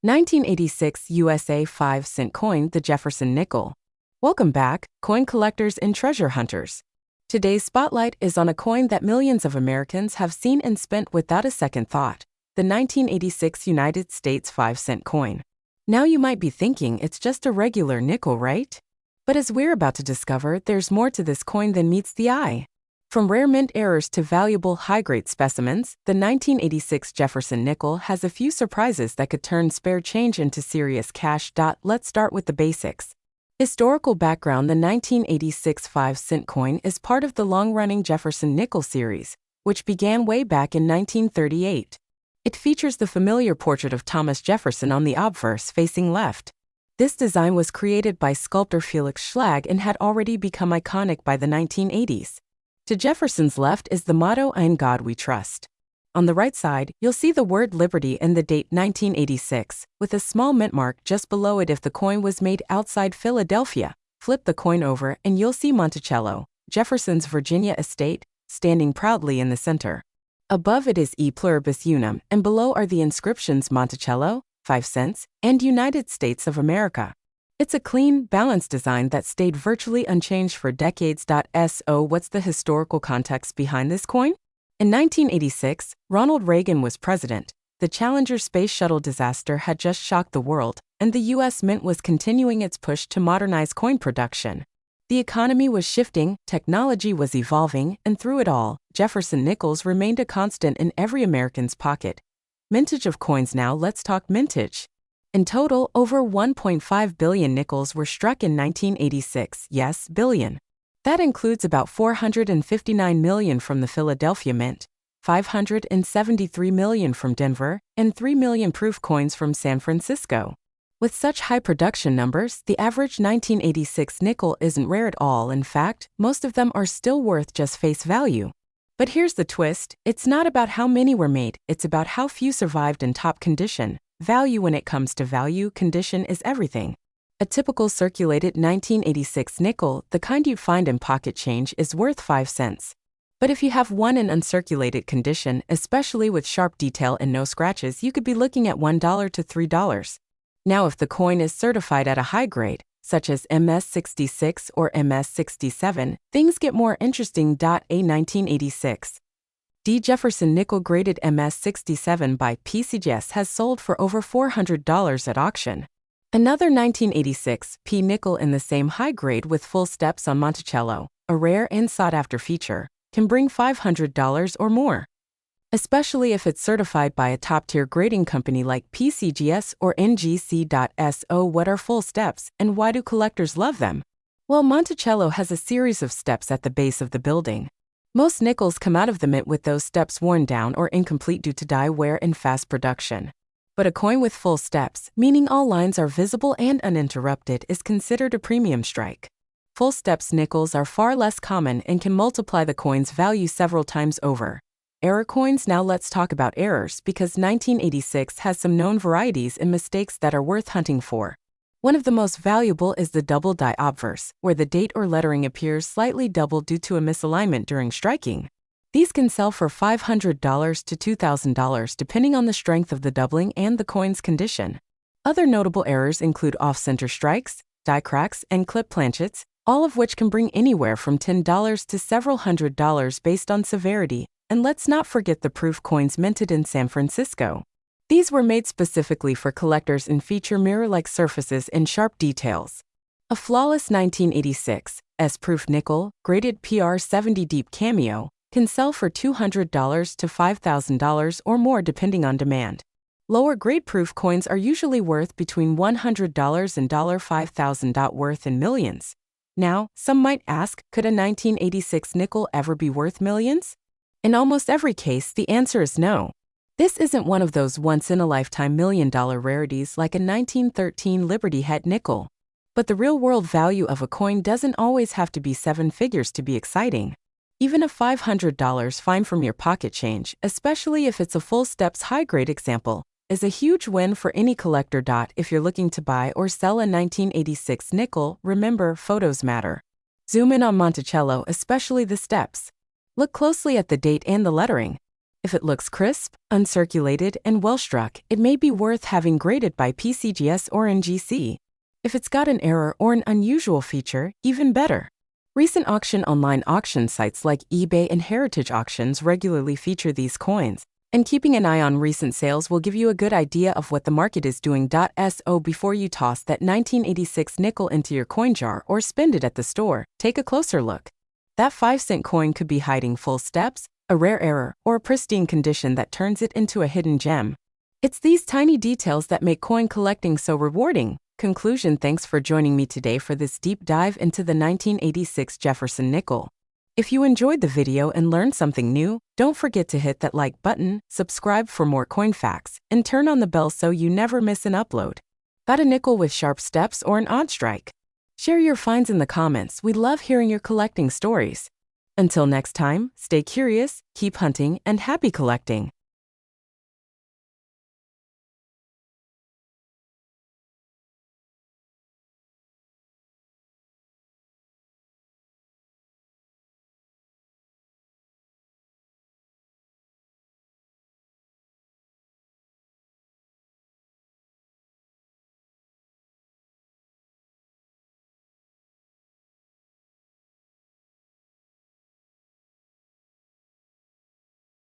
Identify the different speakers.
Speaker 1: 1986 USA 5-cent coin, the Jefferson Nickel. Welcome back, coin collectors and treasure hunters. Today's spotlight is on a coin that millions of Americans have seen and spent without a second thought, the 1986 United States 5-cent coin. Now you might be thinking it's just a regular nickel, right? But as we're about to discover, there's more to this coin than meets the eye. From rare mint errors to valuable high-grade specimens, the 1986 Jefferson Nickel has a few surprises that could turn spare change into serious cash. Let's start with the basics. Historical background: the 1986 5-cent coin is part of the long-running Jefferson Nickel series, which began way back in 1938. It features the familiar portrait of Thomas Jefferson on the obverse facing left. This design was created by sculptor Felix Schlag and had already become iconic by the 1980s. To Jefferson's left is the motto, "In God We Trust." On the right side, you'll see the word Liberty and the date 1986, with a small mint mark just below it if the coin was made outside Philadelphia. Flip the coin over and you'll see Monticello, Jefferson's Virginia estate, standing proudly in the center. Above it is E Pluribus Unum, and below are the inscriptions Monticello, 5 cents, and United States of America. It's a clean, balanced design that stayed virtually unchanged for decades. So what's the historical context behind this coin? In 1986, Ronald Reagan was president. The Challenger space shuttle disaster had just shocked the world, and the U.S. Mint was continuing its push to modernize coin production. The economy was shifting, technology was evolving, and through it all, Jefferson nickels remained a constant in every American's pocket. Mintage of coins. Now let's talk mintage. In total, over 1.5 billion nickels were struck in 1986. Yes, billion. That includes about 459 million from the Philadelphia Mint, 573 million from Denver, and 3 million proof coins from San Francisco. With such high production numbers, the average 1986 nickel isn't rare at all. In fact, most of them are still worth just face value. But here's the twist: it's not about how many were made, it's about how few survived in top condition. Value: when it comes to value, condition is everything. A typical circulated 1986 nickel, the kind you'd find in pocket change, is worth 5 cents. But if you have one in uncirculated condition, especially with sharp detail and no scratches, you could be looking at $1 to $3. Now if the coin is certified at a high grade, such as MS66 or MS67, things get more interesting. A 1986 D Jefferson Nickel graded MS67 by PCGS has sold for over $400 at auction. Another 1986 P nickel in the same high grade with full steps on Monticello, a rare and sought-after feature, can bring $500 or more. Especially if it's certified by a top-tier grading company like PCGS or NGC. So what are full steps, and why do collectors love them? Well, Monticello has a series of steps at the base of the building. Most nickels come out of the mint with those steps worn down or incomplete due to die wear and fast production. But a coin with full steps, meaning all lines are visible and uninterrupted, is considered a premium strike. Full steps nickels are far less common and can multiply the coin's value several times over. Error coins. Now let's talk about errors, because 1986 has some known varieties and mistakes that are worth hunting for. One of the most valuable is the double die obverse, where the date or lettering appears slightly double due to a misalignment during striking. These can sell for $500 to $2,000 depending on the strength of the doubling and the coin's condition. Other notable errors include off-center strikes, die cracks, and clip planchets, all of which can bring anywhere from $10 to several $100s based on severity. And let's not forget the proof coins minted in San Francisco. These were made specifically for collectors and feature mirror-like surfaces and sharp details. A flawless 1986 S-proof nickel, graded PR70 deep cameo, can sell for $200 to $5,000 or more depending on demand. Lower grade proof coins are usually worth between $100 and $5,000 worth in millions. Now, some might ask, could a 1986 nickel ever be worth millions? In almost every case, the answer is no. This isn't one of those once-in-a-lifetime million-dollar rarities like a 1913 Liberty Head nickel. But the real-world value of a coin doesn't always have to be 7 figures to be exciting. Even a $500 fine from your pocket change, especially if it's a full steps high-grade example, is a huge win for any collector. If you're looking to buy or sell a 1986 nickel, remember, photos matter. Zoom in on Monticello, especially the steps. Look closely at the date and the lettering. If it looks crisp, uncirculated, and well-struck, it may be worth having graded by PCGS or NGC. If it's got an error or an unusual feature, even better. Recent online auction sites like eBay and Heritage Auctions regularly feature these coins, and keeping an eye on recent sales will give you a good idea of what the market is doing. So before you toss that 1986 nickel into your coin jar or spend it at the store, take a closer look. That 5-cent coin could be hiding full steps, a rare error, or a pristine condition that turns it into a hidden gem. It's these tiny details that make coin collecting so rewarding. Conclusion: thanks for joining me today for this deep dive into the 1986 Jefferson Nickel. If you enjoyed the video and learned something new, don't forget to hit that like button, subscribe for more coin facts, and turn on the bell so you never miss an upload. Got a nickel with sharp steps or an odd strike? Share your finds in the comments. We love hearing your collecting stories. Until next time, stay curious, keep hunting, and happy collecting.